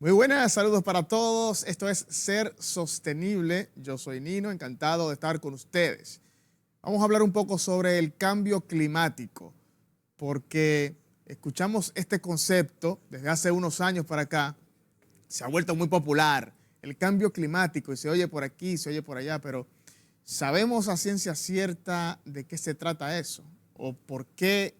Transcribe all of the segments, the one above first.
Muy buenas, saludos para todos. Esto es Ser Sostenible. Yo soy Nino, encantado de estar con ustedes. Vamos a hablar un poco sobre el cambio climático, porque escuchamos este concepto desde hace unos años para acá, se ha vuelto muy popular, el cambio climático, y se oye por aquí, se oye por allá, pero ¿sabemos a ciencia cierta de qué se trata eso? ¿O por qué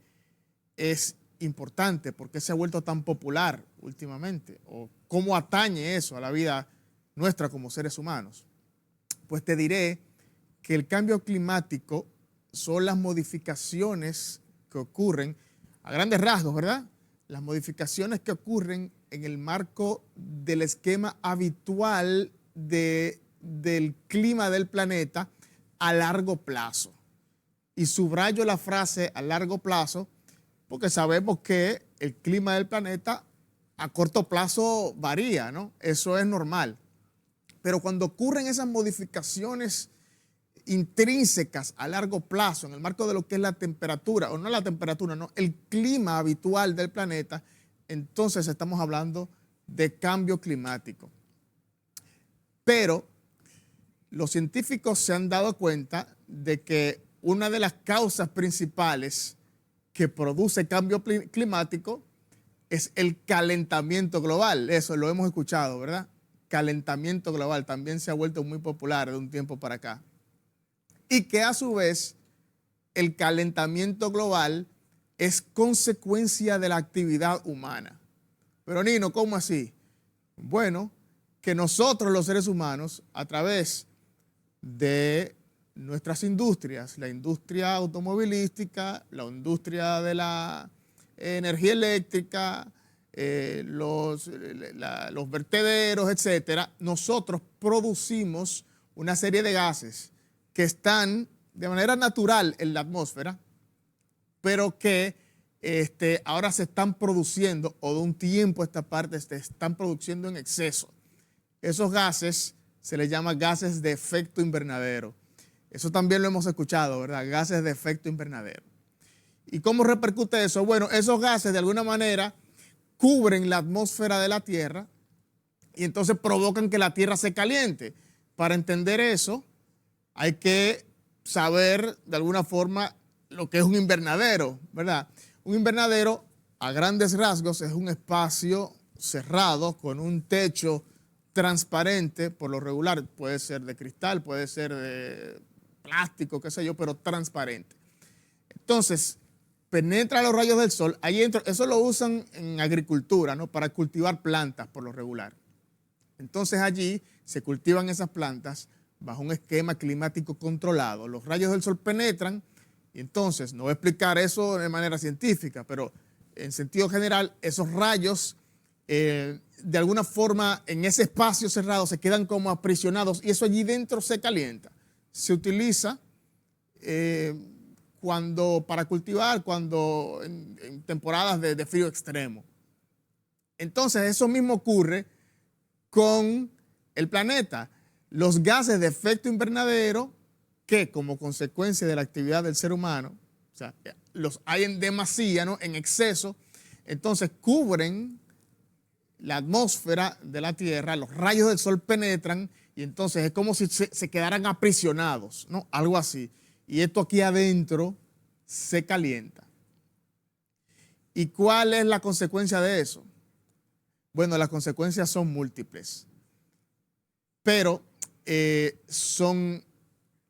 es importante? ¿Por qué se ha vuelto tan popular últimamente? ¿O cómo atañe eso a la vida nuestra como seres humanos? Pues te diré que el cambio climático son las modificaciones que ocurren, a grandes rasgos, ¿verdad? Las modificaciones que ocurren en el marco del esquema habitual del clima del planeta a largo plazo. Y subrayo la frase a largo plazo porque sabemos que el clima del planeta a corto plazo varía, ¿no? Eso es normal. Pero cuando ocurren esas modificaciones intrínsecas a largo plazo en el marco de lo que es la temperatura, o no la temperatura, no, el clima habitual del planeta, entonces estamos hablando de cambio climático. Pero los científicos se han dado cuenta de que una de las causas principales que produce cambio climático es el calentamiento global. Eso lo hemos escuchado, ¿verdad? Calentamiento global también se ha vuelto muy popular de un tiempo para acá. Y que a su vez el calentamiento global es consecuencia de la actividad humana. Pero Nino, ¿cómo así? Bueno, que nosotros los seres humanos, a través de nuestras industrias, la industria automovilística, la industria de la energía eléctrica, los vertederos, etcétera, nosotros producimos una serie de gases que están de manera natural en la atmósfera, pero que ahora se están produciendo, o de un tiempo a esta parte se están produciendo en exceso. Esos gases se les llama gases de efecto invernadero. Eso también lo hemos escuchado, ¿verdad? Gases de efecto invernadero. ¿Y cómo repercute eso? Bueno, esos gases de alguna manera cubren la atmósfera de la Tierra y entonces provocan que la Tierra se caliente. Para entender eso, hay que saber de alguna forma lo que es un invernadero, ¿verdad? Un invernadero, a grandes rasgos, es un espacio cerrado con un techo transparente, por lo regular, puede ser de cristal, puede ser de plástico, qué sé yo, pero transparente. Entonces, penetra los rayos del sol, ahí entra, eso lo usan en agricultura, ¿no? Para cultivar plantas, por lo regular. Entonces allí se cultivan esas plantas bajo un esquema climático controlado. Los rayos del sol penetran y entonces, no voy a explicar eso de manera científica, pero en sentido general, esos rayos de alguna forma en ese espacio cerrado se quedan como aprisionados y eso allí dentro se calienta. Se utiliza para cultivar en temporadas de frío extremo. Entonces, eso mismo ocurre con el planeta. Los gases de efecto invernadero, que como consecuencia de la actividad del ser humano, o sea, los hay en demasía, ¿no? En exceso, entonces cubren la atmósfera de la Tierra, los rayos del sol penetran y entonces es como si se quedaran aprisionados, ¿no? Algo así. Y esto aquí adentro se calienta. ¿Y cuál es la consecuencia de eso? Bueno, las consecuencias son múltiples, pero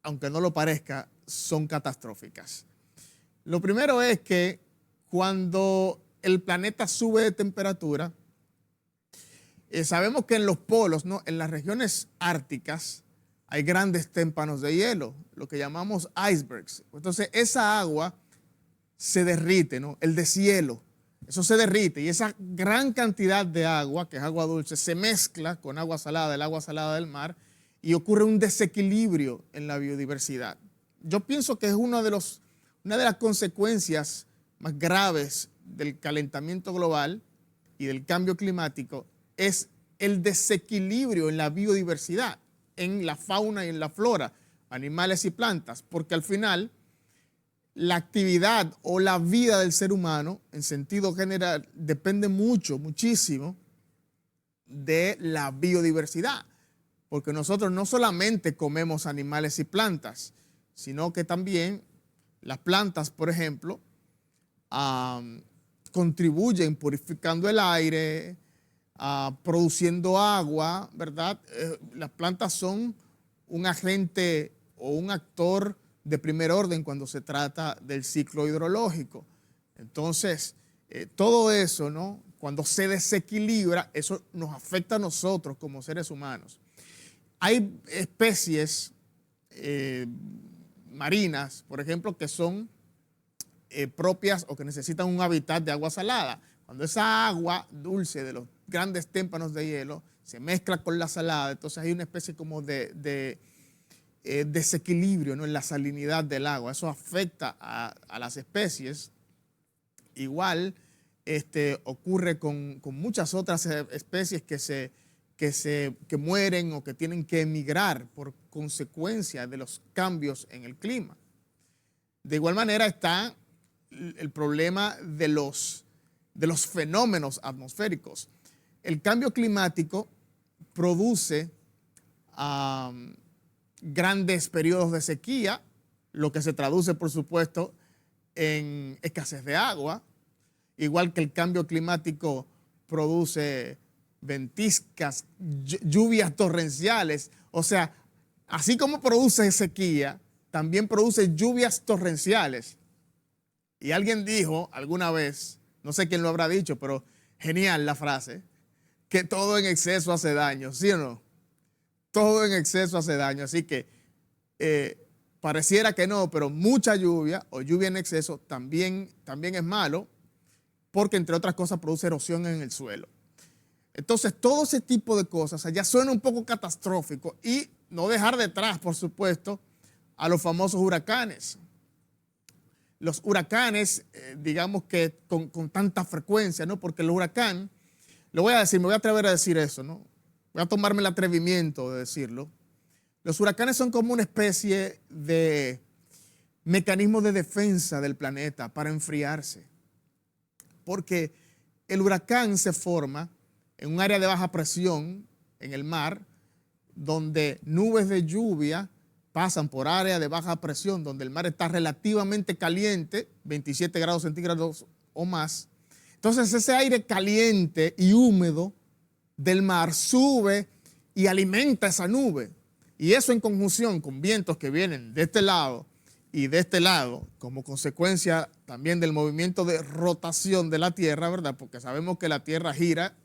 aunque no lo parezca, son catastróficas. Lo primero es que cuando el planeta sube de temperatura, sabemos que en los polos, ¿no? En las regiones árticas, hay grandes témpanos de hielo, lo que llamamos icebergs. Entonces, esa agua se derrite, ¿no? El deshielo, eso se derrite y esa gran cantidad de agua, que es agua dulce, se mezcla con agua salada, el agua salada del mar, y ocurre un desequilibrio en la biodiversidad. Yo pienso que es una de las consecuencias más graves del calentamiento global y del cambio climático es el desequilibrio en la biodiversidad, en la fauna y en la flora, animales y plantas, porque al final la actividad o la vida del ser humano, en sentido general, depende muchísimo de la biodiversidad, porque nosotros no solamente comemos animales y plantas, sino que también las plantas, por ejemplo, contribuyen purificando el aire, produciendo agua, ¿verdad? Las plantas son un agente o un actor de primer orden cuando se trata del ciclo hidrológico. Entonces, todo eso, ¿no? Cuando se desequilibra, eso nos afecta a nosotros como seres humanos. Hay especies marinas, por ejemplo, que son propias o que necesitan un hábitat de agua salada. Cuando esa agua dulce de los grandes témpanos de hielo se mezcla con la salada, entonces hay una especie como de desequilibrio, ¿no?, en la salinidad del agua. Eso afecta a las especies. Igual ocurre con muchas otras especies que mueren o que tienen que emigrar por consecuencia de los cambios en el clima. De igual manera está el problema de los fenómenos atmosféricos. El cambio climático produce grandes periodos de sequía, lo que se traduce, por supuesto, en escasez de agua, igual que el cambio climático produce ventiscas, lluvias torrenciales. O sea, así como produce sequía, también produce lluvias torrenciales. Y alguien dijo alguna vez, no sé quién lo habrá dicho, pero genial la frase, que todo en exceso hace daño, ¿sí o no? Todo en exceso hace daño, así que pareciera que no, pero mucha lluvia o lluvia en exceso también es malo, porque entre otras cosas produce erosión en el suelo. Entonces, todo ese tipo de cosas allá suena un poco catastrófico, y no dejar detrás, por supuesto, a los famosos huracanes. Los huracanes, digamos que con tanta frecuencia, ¿no? Porque el huracán, lo voy a decir, me voy a atrever a decir eso, ¿no? Voy a tomarme el atrevimiento de decirlo. Los huracanes son como una especie de mecanismo de defensa del planeta para enfriarse. Porque el huracán se forma en un área de baja presión en el mar, donde nubes de lluvia pasan por área de baja presión, donde el mar está relativamente caliente, 27 grados centígrados o más. Entonces ese aire caliente y húmedo del mar sube y alimenta esa nube. Y eso en conjunción con vientos que vienen de este lado y de este lado, como consecuencia también del movimiento de rotación de la Tierra, ¿verdad? Porque sabemos que la Tierra gira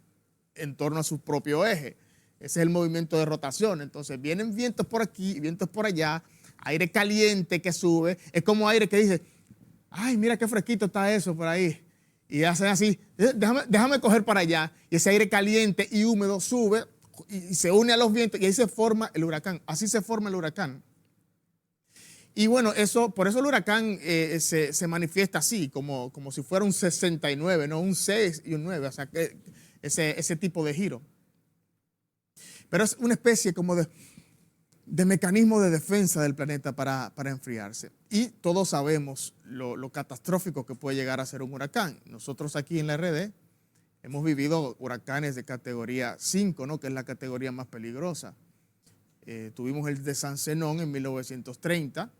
en torno a su propio eje. Ese es el movimiento de rotación. Entonces vienen vientos por aquí, vientos por allá, aire caliente que sube. Es como aire que dice, ay, mira qué fresquito está eso por ahí. Y hacen así, déjame coger para allá. Y ese aire caliente y húmedo sube y se une a los vientos y ahí se forma el huracán. Así se forma el huracán. Y bueno, por eso el huracán se manifiesta así, como si fuera un 69, ¿no? Un 6 y un 9, o sea, que ese tipo de giro. Pero es una especie como de mecanismo de defensa del planeta para enfriarse. Y todos sabemos lo catastrófico que puede llegar a ser un huracán. Nosotros aquí en la RD hemos vivido huracanes de categoría 5, ¿no?, que es la categoría más peligrosa. Tuvimos el de San Zenón en 1930,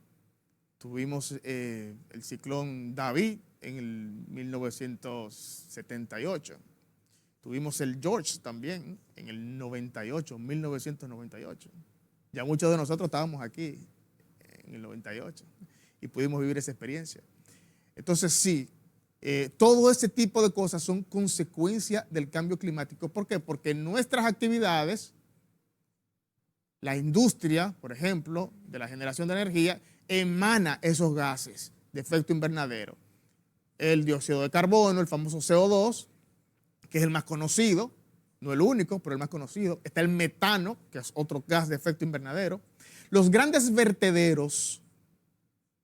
tuvimos el ciclón David en el 1978, tuvimos el George también en el 1998. Ya muchos de nosotros estábamos aquí en el 98 y pudimos vivir esa experiencia. Entonces sí, todo ese tipo de cosas son consecuencia del cambio climático. ¿Por qué? Porque nuestras actividades, la industria, por ejemplo, de la generación de energía, emana esos gases de efecto invernadero. El dióxido de carbono, el famoso CO2, que es el más conocido, no el único, pero el más conocido. Está el metano, que es otro gas de efecto invernadero. Los grandes vertederos,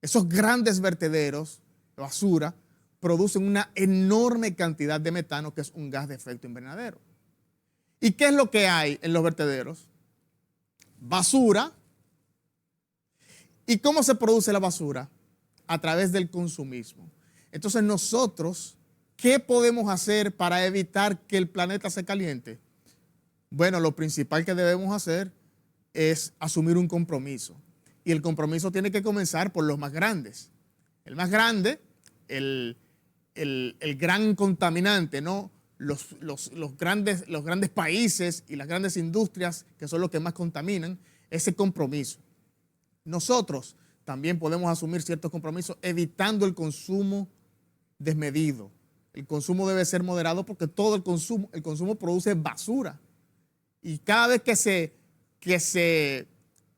esos grandes vertederos de basura, producen una enorme cantidad de metano, que es un gas de efecto invernadero. ¿Y qué es lo que hay en los vertederos? Basura. ¿Y cómo se produce la basura? A través del consumismo. Entonces nosotros, ¿qué podemos hacer para evitar que el planeta se caliente? Bueno, lo principal que debemos hacer es asumir un compromiso. Y el compromiso tiene que comenzar por los más grandes. El más grande, el gran contaminante, ¿no? Los grandes países y las grandes industrias, que son los que más contaminan, ese compromiso. Nosotros también podemos asumir ciertos compromisos evitando el consumo desmedido. El consumo debe ser moderado porque todo el consumo produce basura. Y cada vez que se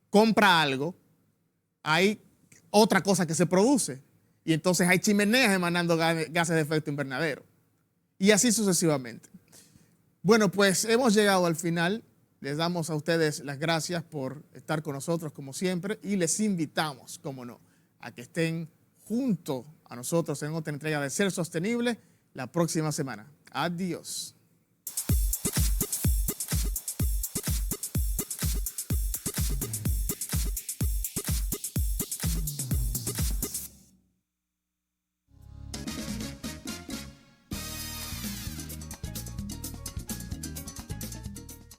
compra algo, hay otra cosa que se produce. Y entonces hay chimeneas emanando gases de efecto invernadero. Y así sucesivamente. Bueno, pues hemos llegado al final. Les damos a ustedes las gracias por estar con nosotros como siempre y les invitamos, como no, a que estén junto a nosotros en otra entrega de Ser Sostenible la próxima semana. Adiós.